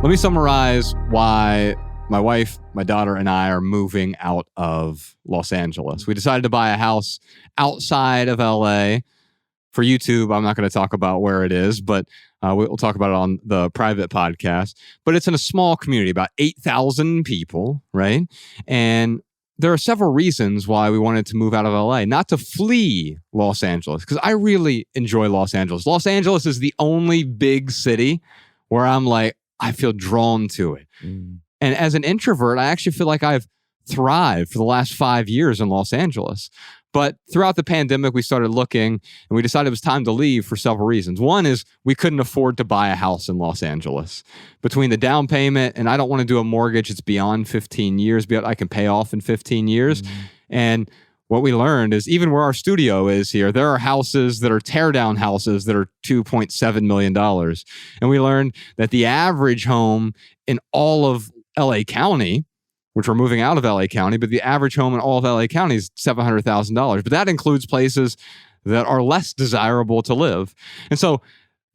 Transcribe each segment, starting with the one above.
Let me summarize why my wife, my daughter, and I are moving out of Los Angeles. We decided to buy a house outside of LA. For YouTube, I'm not going to talk about where it is, but we'll talk about it on the private podcast. But it's in a small community, about 8,000 people, right? And there are several reasons why we wanted to move out of LA, not to flee Los Angeles, because I really enjoy Los Angeles. Los Angeles is the only big city where I'm like, I feel drawn to it. And as an introvert, I actually feel like I've thrived for the last 5 years in Los Angeles. But throughout the pandemic, we started looking and we decided it was time to leave for several reasons. One is we couldn't afford to buy a house in Los Angeles. Between the down payment, and I don't want to do a mortgage, it's beyond 15 years, I can pay off in 15 years. And what we learned is even where our studio is here, there are houses that are tear-down houses that are $2.7 million. And we learned that the average home in all of LA County, which we're moving out of LA County, but the average home in all of LA County is $700,000. But that includes places that are less desirable to live. And so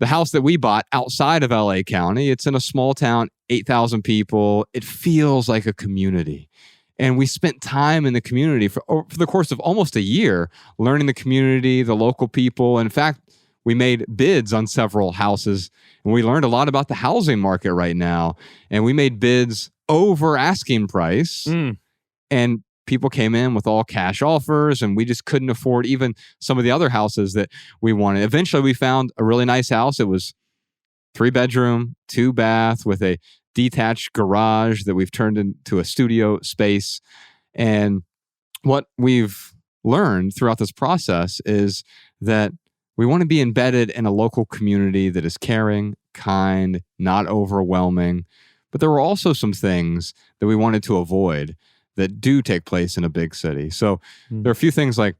the house that we bought outside of LA County, it's in a small town, 8,000 people. It feels like a community. And we spent time in the community for the course of almost a year, learning the community, the local people. In fact, we made bids on several houses, and we learned a lot about the housing market right now. And we made bids over asking price, and people came in with all cash offers, and we just couldn't afford even some of the other houses that we wanted. Eventually, we found a really nice house. It was 3-bedroom, 2-bath with a detached garage that we've turned into a studio space. And what we've learned throughout this process is that we want to be embedded in a local community that is caring, kind, not overwhelming. But there were also some things that we wanted to avoid that do take place in a big city. So there are a few things like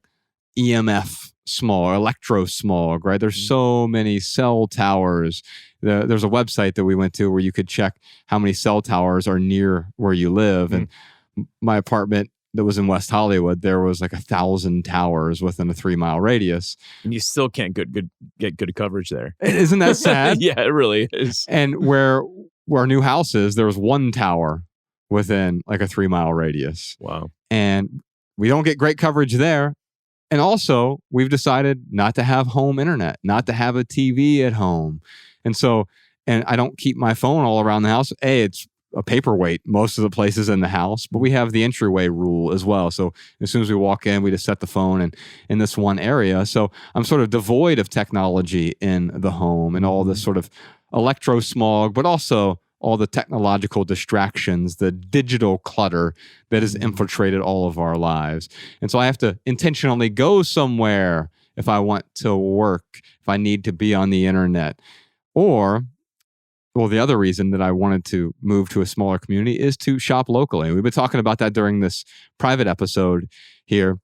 EMF smog, electro smog, right? There's so many cell towers. There's a website that we went to where you could check how many cell towers are near where you live. And my apartment that was in West Hollywood, there was like 1,000 towers within a 3-mile radius. And you still can't get good coverage there. Isn't that sad? Yeah, it really is. And where our new house is, there was 1 tower within like a 3-mile radius. Wow. And we don't get great coverage there. And also, we've decided not to have home internet, not to have a TV at home. And so, and I don't keep my phone all around the house. It's a paperweight most of the places in the house, but we have the entryway rule as well. So as soon as we walk in, we just set the phone in this one area. So I'm sort of devoid of technology in the home and all this sort of electro smog, but also all the technological distractions, the digital clutter that has infiltrated all of our lives. And so I have to intentionally go somewhere if I want to work, if I need to be on the internet. Or, well, the other reason that I wanted to move to a smaller community is to shop locally. We've been talking about that during this private episode here.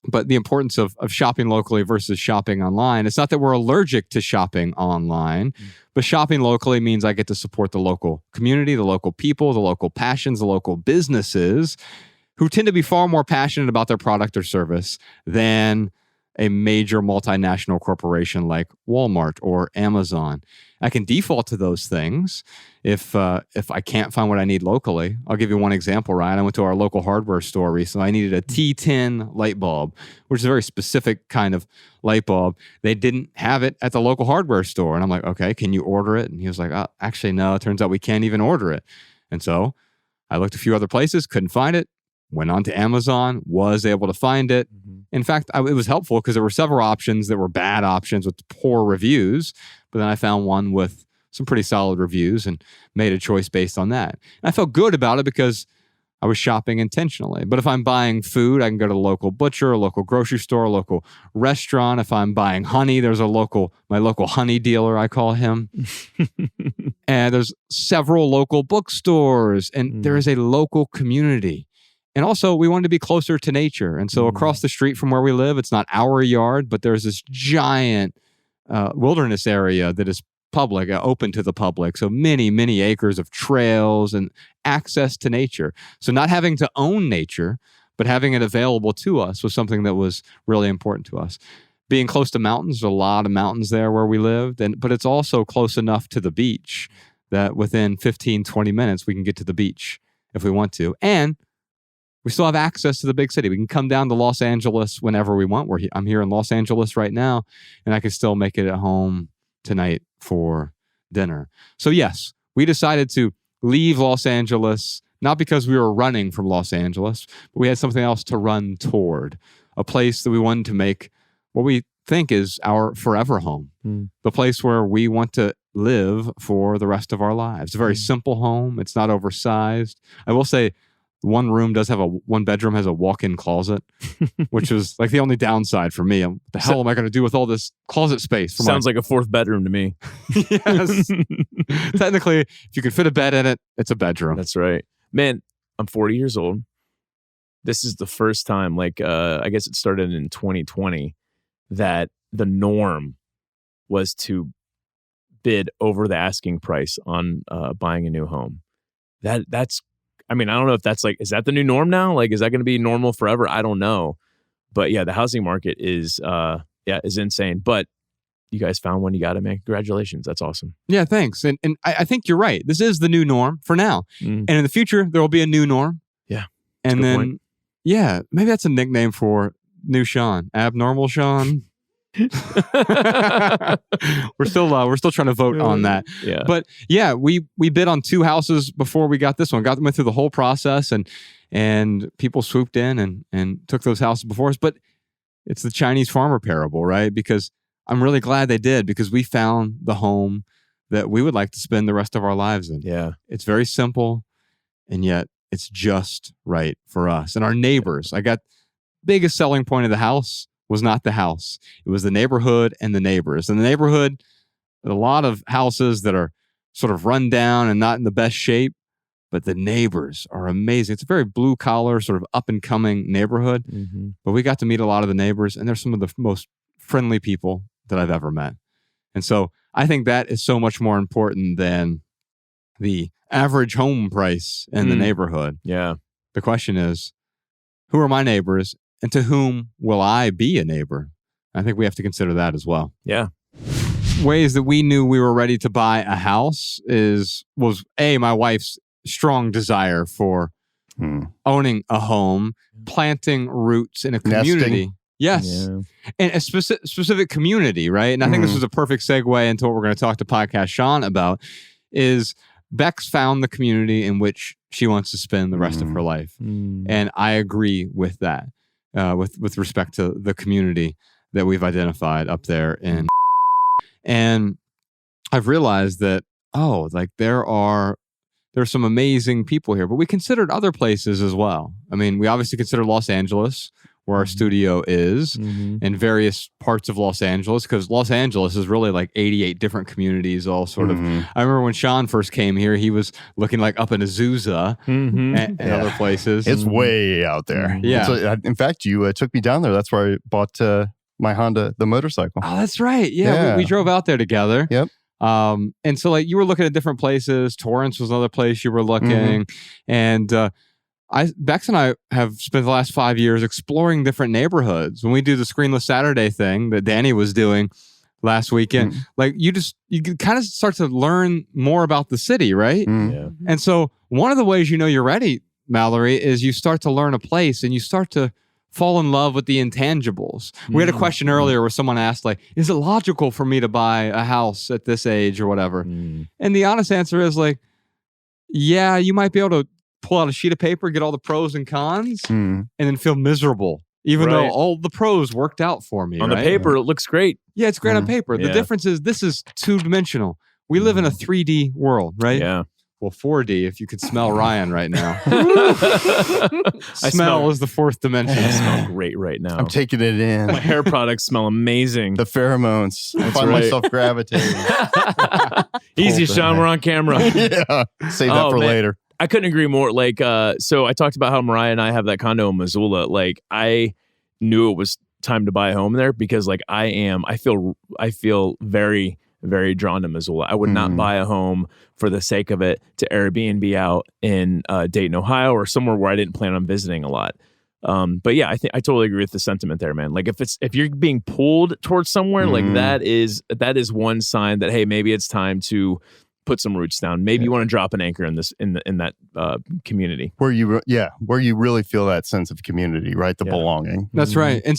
But the importance of shopping locally versus shopping online. It's not that we're allergic to shopping online, but shopping locally means I get to support the local community, the local people, the local passions, the local businesses who tend to be far more passionate about their product or service than a major multinational corporation like Walmart or Amazon. I can default to those things if I can't find what I need locally. I'll give you one example, Ryan. I went to our local hardware store recently. I needed a T10 light bulb, which is a very specific kind of light bulb. They didn't have it at the local hardware store. And I'm like, okay, can you order it? And he was like, oh, actually, no, it turns out we can't even order it. And so I looked a few other places, couldn't find it. Went on to Amazon, was able to find it. In fact, it was helpful because there were several options that were bad options with poor reviews. But then I found one with some pretty solid reviews and made a choice based on that. And I felt good about it because I was shopping intentionally. But if I'm buying food, I can go to the local butcher, a local grocery store, a local restaurant. If I'm buying honey, there's my local honey dealer, I call him. And there's several local bookstores, and there is a local community. And also, we wanted to be closer to nature. And so across the street from where we live, it's not our yard, but there's this giant wilderness area that is public, open to the public. So many, many acres of trails and access to nature. So not having to own nature, but having it available to us was something that was really important to us. Being close to mountains, there's a lot of mountains there where we lived, but it's also close enough to the beach that within 15, 20 minutes, we can get to the beach if we want to. And we still have access to the big city. We can come down to Los Angeles whenever we want. I'm here in Los Angeles right now, and I can still make it at home tonight for dinner. So yes, we decided to leave Los Angeles, not because we were running from Los Angeles, but we had something else to run toward, a place that we wanted to make what we think is our forever home, the place where we want to live for the rest of our lives. A very simple home. It's not oversized. I will say one bedroom has a walk-in closet, which was like the only downside for me. What the hell am I going to do with all this closet space? Sounds like a fourth bedroom to me. Yes. Technically, if you can fit a bed in it, it's a bedroom. That's right. Man, I'm 40 years old. This is the first time, I guess it started in 2020, that the norm was to bid over the asking price on buying a new home. That's I don't know if that's is that the new norm now? Is that going to be normal forever? I don't know. But yeah, the housing market is insane. But you guys found one you got it, man. Congratulations. That's awesome. Yeah, thanks. And I think you're right. This is the new norm for now. And in the future, there will be a new norm. Yeah. And then, maybe that's a nickname for new Sean. Abnormal Sean. We're still trying to vote on that. Yeah. But yeah, we bid on 2 houses before we got this one. Went through the whole process, and people swooped in and took those houses before us. But it's the Chinese farmer parable, right? Because I'm really glad they did, because we found the home that we would like to spend the rest of our lives in. Yeah. It's very simple, and yet it's just right for us. And our neighbors, I got biggest selling point of the house was not the house. It was the neighborhood and the neighbors. In the neighborhood, a lot of houses that are sort of run down and not in the best shape, but the neighbors are amazing. It's a very blue collar, sort of up and coming neighborhood. But we got to meet a lot of the neighbors, and they're some of the most friendly people that I've ever met. And so I think that is so much more important than the average home price in the neighborhood. Yeah. The question is, who are my neighbors, and to whom will I be a neighbor? I think we have to consider that as well. Yeah. Ways that we knew we were ready to buy a house was my wife's strong desire for owning a home, planting roots in a community. Nesting. Yes. Yeah. And a specific community, right? And I think this was a perfect segue into what we're going to talk to Podcast Sean about, is Bex found the community in which she wants to spend the rest of her life. And I agree with that, with respect to the community that we've identified up there. And I've realized that, there's some amazing people here, but we considered other places as well. I mean, we obviously considered Los Angeles, where our studio is, and various parts of Los Angeles, because Los Angeles is really 88 different communities, all sort of. I remember when Sean first came here, he was looking up in Azusa and other places. It's way out there. Yeah. In fact, you took me down there. That's where I bought my Honda, the motorcycle. Oh, that's right. Yeah. We drove out there together. Yep. And so you were looking at different places. Torrance was another place you were looking. And Bex and I have spent the last 5 years exploring different neighborhoods. When we do the Screenless Saturday thing that Danny was doing last weekend, you kind of start to learn more about the city, right? Yeah. And so one of the ways you know you're ready, Mallory, is you start to learn a place and you start to fall in love with the intangibles. We had a question earlier where someone asked, is it logical for me to buy a house at this age or whatever? And the honest answer is yeah, you might be able to pull out a sheet of paper, get all the pros and cons, and then feel miserable, even though all the pros worked out for me. On the paper, it looks great. Yeah, it's great on paper. The difference is this is 2-dimensional. We live in a 3D world, right? Yeah. Well, 4D, if you could smell Ryan right now. Smell is the 4th dimension. I smell great right now. I'm taking it in. My hair products smell amazing. The pheromones. I find myself gravitating. Easy, Sean. We're on camera. Yeah. Save that for later. I couldn't agree more. So I talked about how Mariah and I have that condo in Missoula. I knew it was time to buy a home there because I feel very, very drawn to Missoula. I would not buy a home for the sake of it to Airbnb out in Dayton, Ohio, or somewhere where I didn't plan on visiting a lot. But yeah, I totally agree with the sentiment there, man. If you're being pulled towards somewhere, that is one sign that, hey, maybe it's time to put some roots down. Maybe you want to drop an anchor in that community where you really feel that sense of community, right? The belonging. That's right. And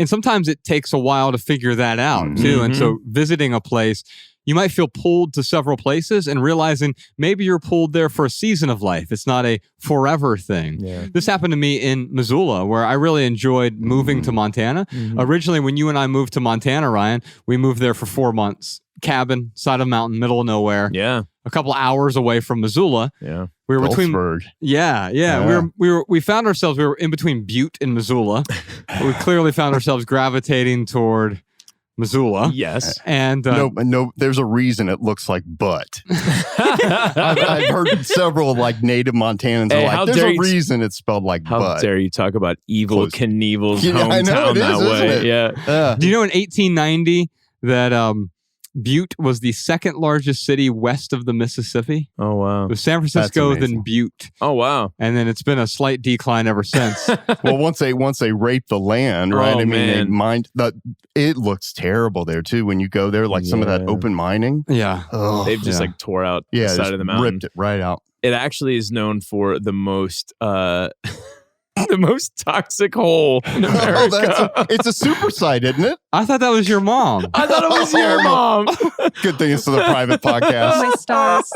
sometimes it takes a while to figure that out too. And so visiting a place, you might feel pulled to several places and realizing maybe you're pulled there for a season of life. It's not a forever thing. Yeah. This happened to me in Missoula, where I really enjoyed moving to Montana. Originally, when you and I moved to Montana, Ryan, we moved there for 4 months. Cabin, side of a mountain, middle of nowhere. Yeah. A couple hours away from Missoula. Yeah. We were between. Goldsburg. Yeah. We found ourselves, we were in between Butte and Missoula. We clearly found ourselves gravitating toward Missoula. Yes. And no, there's a reason it looks like butt. I've heard several like native Montanans are like, there's a reason it's spelled like butt. How dare you talk about evil Knievel's hometown I know it that is, way? Yeah. Do you know in 1890 that Butte was the second largest city west of the Mississippi? Oh, wow. It was San Francisco, then Butte. Oh, wow. And then it's been a slight decline ever since. Well, once they rape the land, right? Oh, I mean, man. they mine that. It looks terrible there too when you go there. Like some of that open mining. Yeah. Oh, They've just like tore out the side of the mountain. Ripped it right out. It actually is known for the most the most toxic hole in America. It's a super site, isn't it? I thought that was your mom. I thought it was your mom. Good thing it's the private podcast. My stars.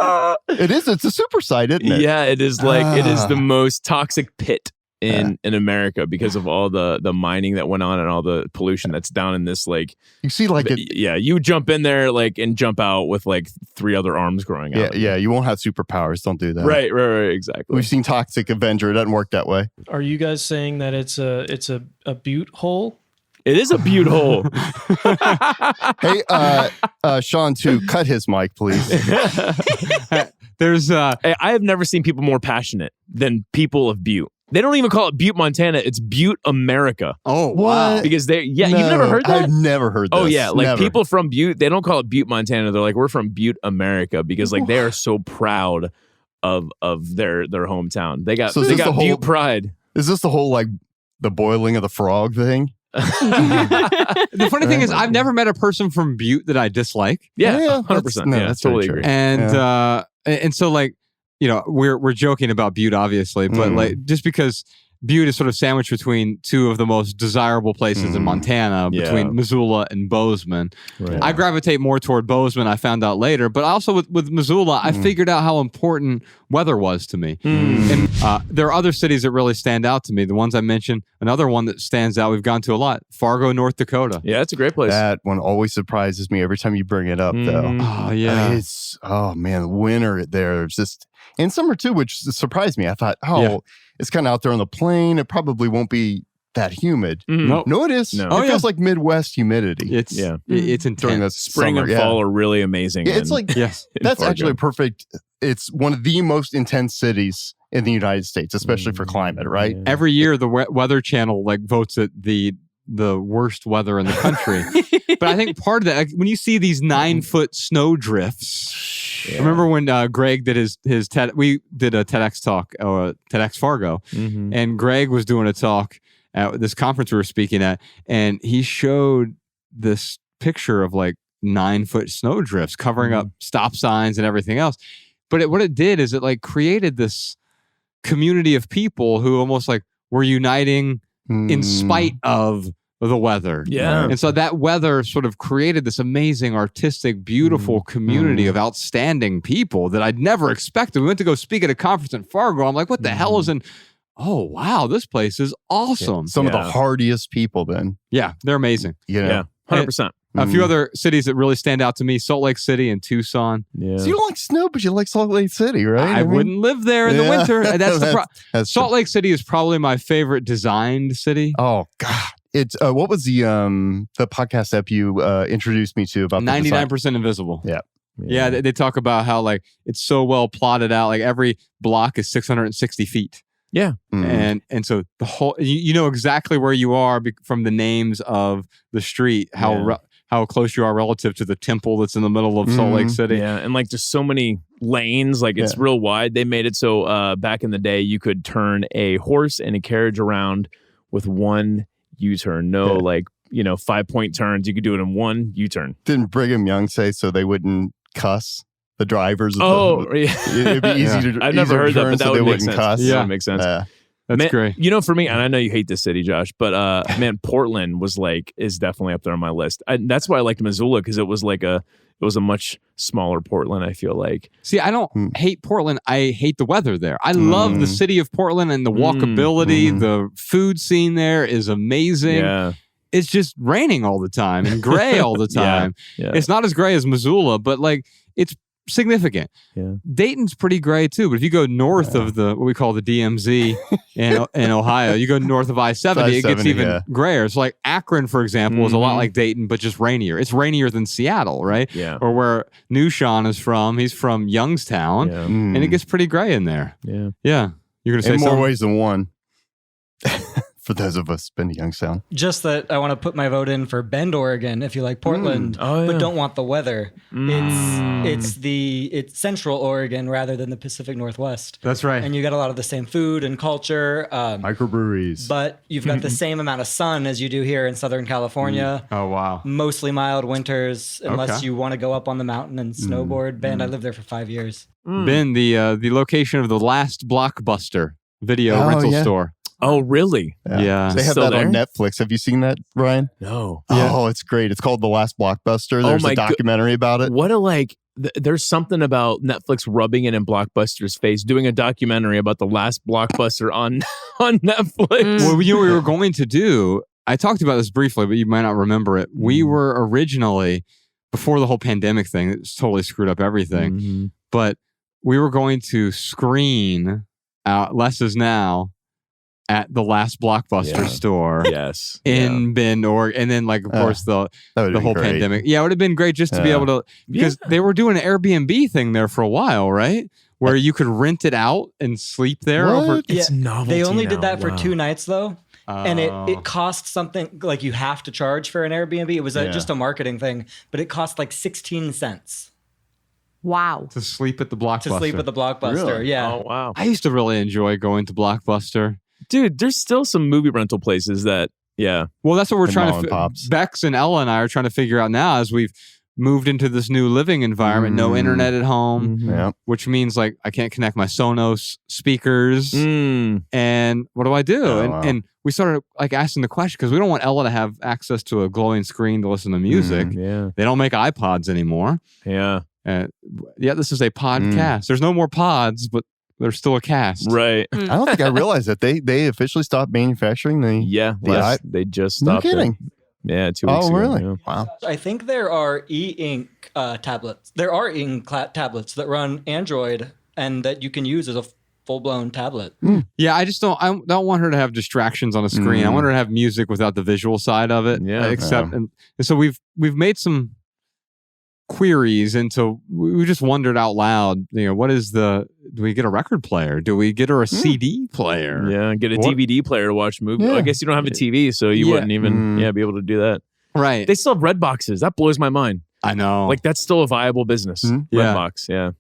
It is. It's a super site, isn't it? Yeah, it is it is the most toxic pit in America because of all the mining that went on and all the pollution that's down in this like you see like you jump in there like and jump out with like 3 other arms growing out. Yeah, you won't have superpowers. Don't do that. Right, exactly. We've seen Toxic Avenger. It doesn't work that way. Are you guys saying that it's a butte hole? It is a butte hole. Hey, Sean, to cut his mic, please. There's I have never seen people more passionate than people of Butte. They don't even call it Butte, Montana. It's Butte, America. Oh, what? Because you've never heard that? I've never heard that. Oh, yeah. Like never. people from Butte, they don't call it Butte, Montana. They're like, we're from Butte, America, because like they are so proud of their hometown. They got Butte pride. Is this the whole like the boiling of the frog thing? The funny thing is, I've never met a person from Butte that I dislike. Yeah, 100%. That's totally true. agree. And so like, you know, we're joking about Butte, obviously, but like just because Butte is sort of sandwiched between two of the most desirable places in Montana, between Missoula and Bozeman. Right. I gravitate more toward Bozeman, I found out later, but also with Missoula, I figured out how important weather was to me. And there are other cities that really stand out to me. The ones I mentioned, another one that stands out, we've gone to a lot, Fargo, North Dakota. Yeah, it's a great place. That one always surprises me every time you bring it up, though. Oh, yeah. Oh, man, winter there. It's just, and summer too, which surprised me. I thought, it's kind of out there on the plain. It probably won't be that humid. Nope. No, it is. No. It feels like Midwest humidity. It's intense. During the Spring summer, and fall are really amazing. Yeah, it's like, yes, that's actually perfect. It's one of the most intense cities in the United States, especially for climate, right? Yeah. Every year, the Weather Channel like votes it the worst weather in the country. But I think part of that, like, when you see these 9-foot snow drifts, I remember when Greg did his TED, we did a TEDx talk, TEDx Fargo, and Greg was doing a talk at this conference we were speaking at, and he showed this picture of like 9-foot snow drifts covering up stop signs and everything else. But what it did is it like created this community of people who almost like were uniting in spite of the weather. Yeah. And so that weather sort of created this amazing, artistic, beautiful community of outstanding people that I'd never expected. We went to go speak at a conference in Fargo. I'm like, what the hell is in... Oh, wow, this place is awesome. Some of the hardiest people then. Yeah, they're amazing. You know? Yeah, 100%. A few other cities that really stand out to me, Salt Lake City and Tucson. Yeah. So you don't like snow, but you like Salt Lake City, right? I wouldn't live there in the winter. And that's the problem. Salt true. Lake City is probably my favorite designed city. Oh, God. It's what was the podcast app you introduced me to about 99% Invisible. Yeah, they talk about how like it's so well plotted out. Like every block is 660 feet. Yeah. And so the whole, you know exactly where you are from the names of the street, how close you are relative to the temple that's in the middle of Salt Lake City. Yeah. And like just so many lanes, like it's real wide. They made it so back in the day, you could turn a horse and a carriage around with one U-turn. No, 5-point turns. You could do it in one U-turn. Didn't Brigham Young say so they wouldn't cuss the drivers. Oh, yeah. It'd be easy to. I've never heard that, but insurance, that so would they make wouldn't sense. cuss. Yeah, that makes sense. That's Man, great. You know, for me, and I know you hate this city, Josh, but man, Portland is definitely up there on my list. That's why I liked Missoula, because it was a much smaller Portland, I feel like. See, I don't hate Portland. I hate the weather there. I love the city of Portland and the walkability. The food scene there is amazing. Yeah. It's just raining all the time and gray all the time. Yeah. It's not as gray as Missoula, but like it's significant. Yeah. Dayton's pretty gray too, but if you go north of what we call the DMZ in Ohio, you go north of I-70, it gets even grayer. It's like Akron, for example, is a lot like Dayton, but just rainier. It's rainier than Seattle, right? Yeah. Or where New Sean is from. He's from Youngstown, and it gets pretty gray in there. Yeah. Yeah. You're going to say in more something? ways than one. For those of us been to Youngstown. Just that I want to put my vote in for Bend, Oregon, if you like Portland, but don't want the weather. It's Central Oregon rather than the Pacific Northwest. That's right. And you got a lot of the same food and culture. Microbreweries. But you've got the same amount of sun as you do here in Southern California. Oh, wow. Mostly mild winters, unless you want to go up on the mountain and snowboard. Bend, I lived there for 5 years. Been the location of the last Blockbuster video rental store. Oh, really? Yeah. They have Still that there? on Netflix. Have you seen that, Ryan? No. Oh, it's great. It's called The Last Blockbuster. There's a documentary about it. What a there's something about Netflix rubbing it in Blockbuster's face, doing a documentary about the last Blockbuster on Netflix. Well, you know what we were going to do? I talked about this briefly, but you might not remember it. We were originally, before the whole pandemic thing, it's totally screwed up everything, but we were going to screen Less Is Now at the last Blockbuster store. Yes. In Bend, Oregon. And then, like, of course, the whole pandemic. Yeah, it would have been great just to be able to, because they were doing an Airbnb thing there for a while, right? Where you could rent it out and sleep there. It's novelty. They only did now. that for 2 nights, though. And it cost something, like you have to charge for an Airbnb. It was just a marketing thing, but it cost like 16 cents. Wow. To sleep at the Blockbuster. Really? Yeah. Oh, wow. I used to really enjoy going to Blockbuster. Dude, there's still some movie rental places that, Well, that's what we're trying to pops. Bex and Ella and I are trying to figure out now as we've moved into this new living environment, no internet at home, which means like I can't connect my Sonos speakers. And what do I do? And we started like asking the question because we don't want Ella to have access to a glowing screen to listen to music. They don't make iPods anymore. This is a podcast. There's no more pods, but there's still a cast. Right. I don't think I realized that they officially stopped manufacturing the. They just stopped. No kidding. Yeah, 2 weeks ago. Oh, really? Yeah. Wow. I think there are e-ink tablets. There are e-ink tablets that run Android and that you can use as a full-blown tablet. Yeah, I don't want her to have distractions on a screen. I want her to have music without the visual side of it. And so we've made some queries into, we just wondered out loud, do we get a record player? Do we get her a CD player? Yeah, get a DVD player to watch movies. Yeah. I guess you don't have a TV, so you wouldn't even be able to do that. Right. They still have red boxes. That blows my mind. I know. Like that's still a viable business. Red box, And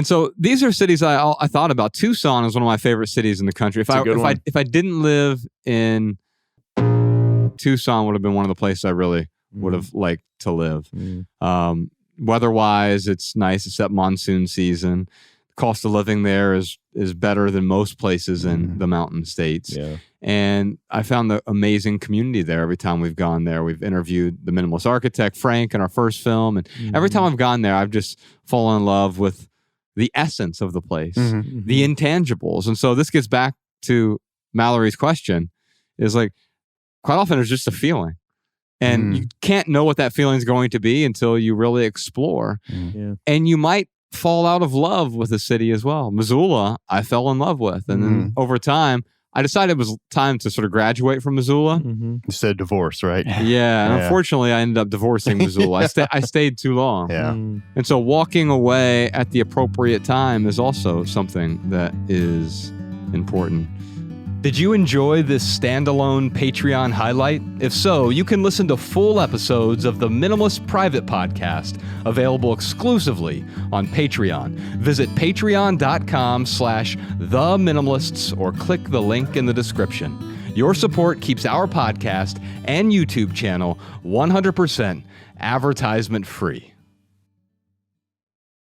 so these are cities I thought about. Tucson is one of my favorite cities in the country. If I didn't live in Tucson, would have been one of the places I really would have liked to live. Weather-wise, it's nice except monsoon season. The cost of living there is better than most places in the mountain states. And I found the amazing community there every time we've gone there. We've interviewed the minimalist architect, Frank, in our first film. And every time I've gone there, I've just fallen in love with the essence of the place, the intangibles. And so this gets back to Mallory's question, is like, quite often it's just a feeling. And you can't know what that feeling is going to be until you really explore. And you might fall out of love with a city as well. Missoula, I fell in love with. And then over time, I decided it was time to sort of graduate from Missoula. You said divorce, right? Yeah. And unfortunately, I ended up divorcing Missoula. I stayed too long. Yeah. And so walking away at the appropriate time is also something that is important. Did you enjoy this standalone Patreon highlight? If so, you can listen to full episodes of the Minimalist Private Podcast, available exclusively on Patreon. Visit patreon.com/theminimalists or click the link in the description. Your support keeps our podcast and YouTube channel 100% advertisement free.